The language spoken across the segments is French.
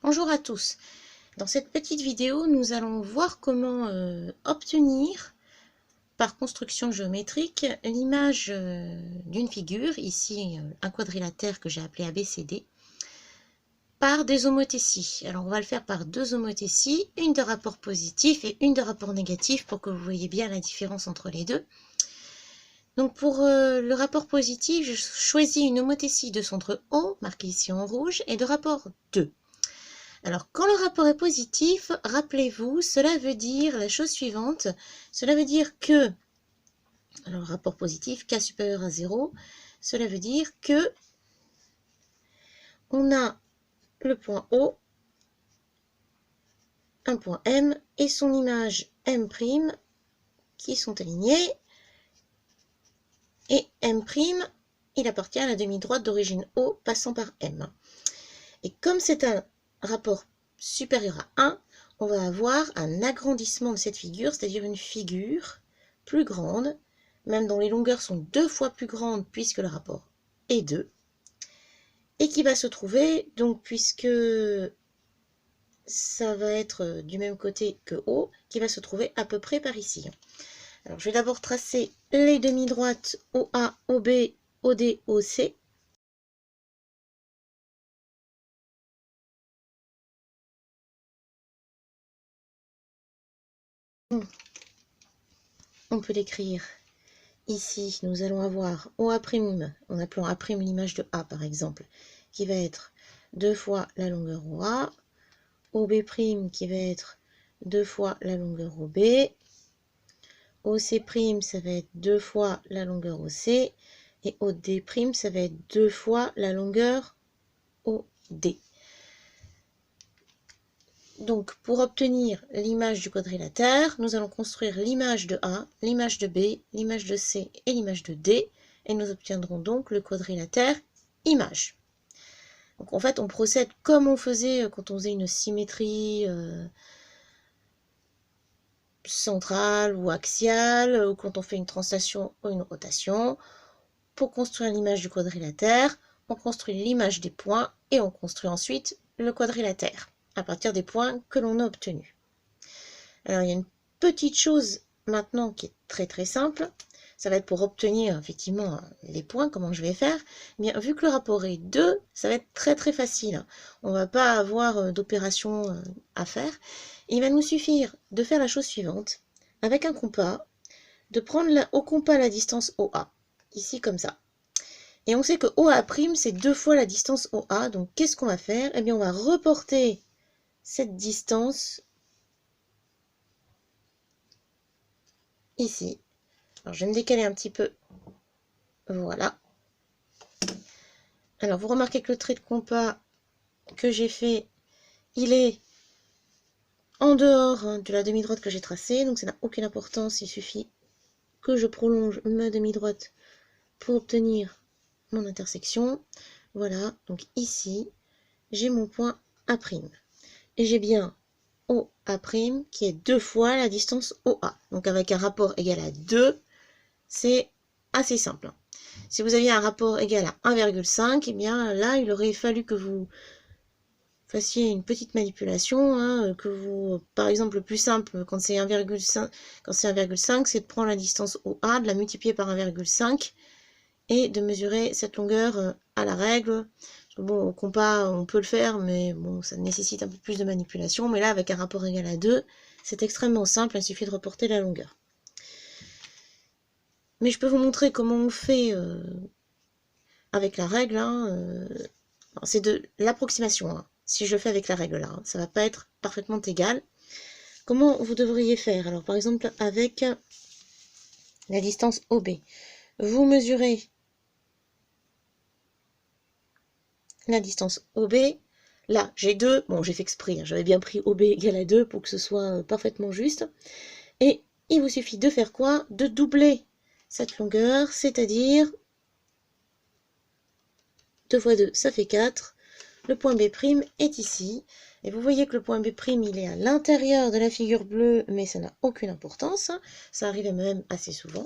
Bonjour à tous. Dans cette petite vidéo, nous allons voir comment obtenir par construction géométrique l'image d'une figure, ici un quadrilatère que j'ai appelé ABCD, par des homothéties. Alors on va le faire par deux homothéties, une de rapport positif et une de rapport négatif pour que vous voyez bien la différence entre les deux. Donc pour le rapport positif, je choisis une homothétie de centre O, marquée ici en rouge, et de rapport 2. Alors, quand le rapport est positif, rappelez-vous, cela veut dire la chose suivante. Cela veut dire que, alors rapport positif, K supérieur à 0, cela veut dire que on a le point O, un point M et son image M' qui sont alignés. Et M', il appartient à la demi-droite d'origine O passant par M. Et comme c'est un rapport supérieur à 1, on va avoir un agrandissement de cette figure, c'est-à-dire une figure plus grande, même dont les longueurs sont 2 fois plus grandes puisque le rapport est 2, et qui va se trouver, donc puisque ça va être du même côté que O, qui va se trouver à peu près par ici. Alors je vais d'abord tracer les demi-droites OA, OB, OD, OC. On peut l'écrire. Ici, nous allons avoir OA', en appelant A' l'image de A par exemple, qui va être 2 fois la longueur OA, OB' qui va être 2 fois la longueur OB, OC', ça va être 2 fois la longueur OC, et OD', ça va être 2 fois la longueur OD. Donc, pour obtenir l'image du quadrilatère, nous allons construire l'image de A, l'image de B, l'image de C et l'image de D, et nous obtiendrons donc le quadrilatère image. Donc, en fait, on procède comme on faisait quand on faisait une symétrie centrale ou axiale, ou quand on fait une translation ou une rotation. Pour construire l'image du quadrilatère, on construit l'image des points et on construit ensuite le quadrilatère à partir des points que l'on a obtenus. Alors, il y a une petite chose maintenant qui est très simple. Ça va être pour obtenir effectivement les points, comment je vais faire. Bien, vu que le rapport est 2, ça va être très facile. On ne va pas avoir d'opération à faire. Il va nous suffire de faire la chose suivante. Avec un compas, de prendre au compas la distance OA. Ici comme ça. Et on sait que OA' c'est 2 fois la distance OA. Donc qu'est-ce qu'on va faire? Eh bien, on va reporter cette distance ici. Alors, je vais me décaler un petit peu. Voilà. Alors, vous remarquez que le trait de compas que j'ai fait, il est en dehors de la demi-droite que j'ai tracée. Donc, ça n'a aucune importance. Il suffit que je prolonge ma demi-droite pour obtenir mon intersection. Voilà. Donc, ici, j'ai mon point A'. Et j'ai bien OA' qui est 2 fois la distance OA. Donc, avec un rapport égal à 2, c'est assez simple. Si vous aviez un rapport égal à 1,5, eh bien là, il aurait fallu que vous fassiez une petite manipulation, hein, que vous, par exemple, le plus simple, quand c'est 1,5, c'est de prendre la distance OA, de la multiplier par 1,5 et de mesurer cette longueur à la règle. Bon, au compas, on peut le faire, mais bon, ça nécessite un peu plus de manipulation. Mais là, avec un rapport égal à 2, c'est extrêmement simple, il suffit de reporter la longueur. Mais je peux vous montrer comment on fait avec la règle. C'est de l'approximation. Si je le fais avec la règle là, ça ne va pas être parfaitement égal. Comment vous devriez faire? Alors par exemple avec la distance OB. Vous mesurez la distance OB. Là, j'ai 2. Bon, j'ai fait exprès. J'avais bien pris OB égale à 2 pour que ce soit parfaitement juste. Et il vous suffit de faire quoi? De doubler cette longueur, c'est-à-dire 2 fois 2, ça fait 4. Le point B' est ici. Et vous voyez que le point B', il est à l'intérieur de la figure bleue, mais ça n'a aucune importance. Ça arrive même assez souvent.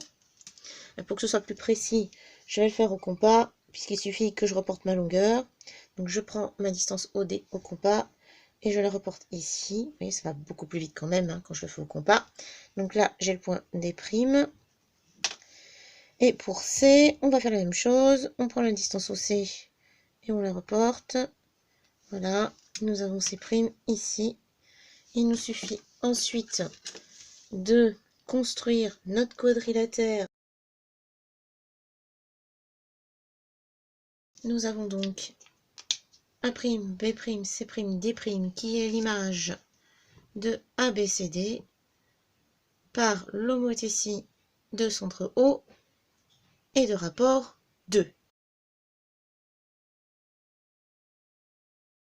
Et pour que ce soit plus précis, je vais le faire au compas, puisqu'il suffit que je reporte ma longueur. Donc je prends ma distance OD au compas. et je la reporte ici. Vous voyez, ça va beaucoup plus vite quand même hein, quand je le fais au compas. Donc là, j'ai le point D'. Et pour C, on va faire la même chose. On prend la distance au C et on la reporte. Voilà, nous avons C' ici. Il nous suffit ensuite de construire notre quadrilatère. Nous avons donc A', B', C', D' qui est l'image de ABCD par l'homothétie de centre O et de rapport 2.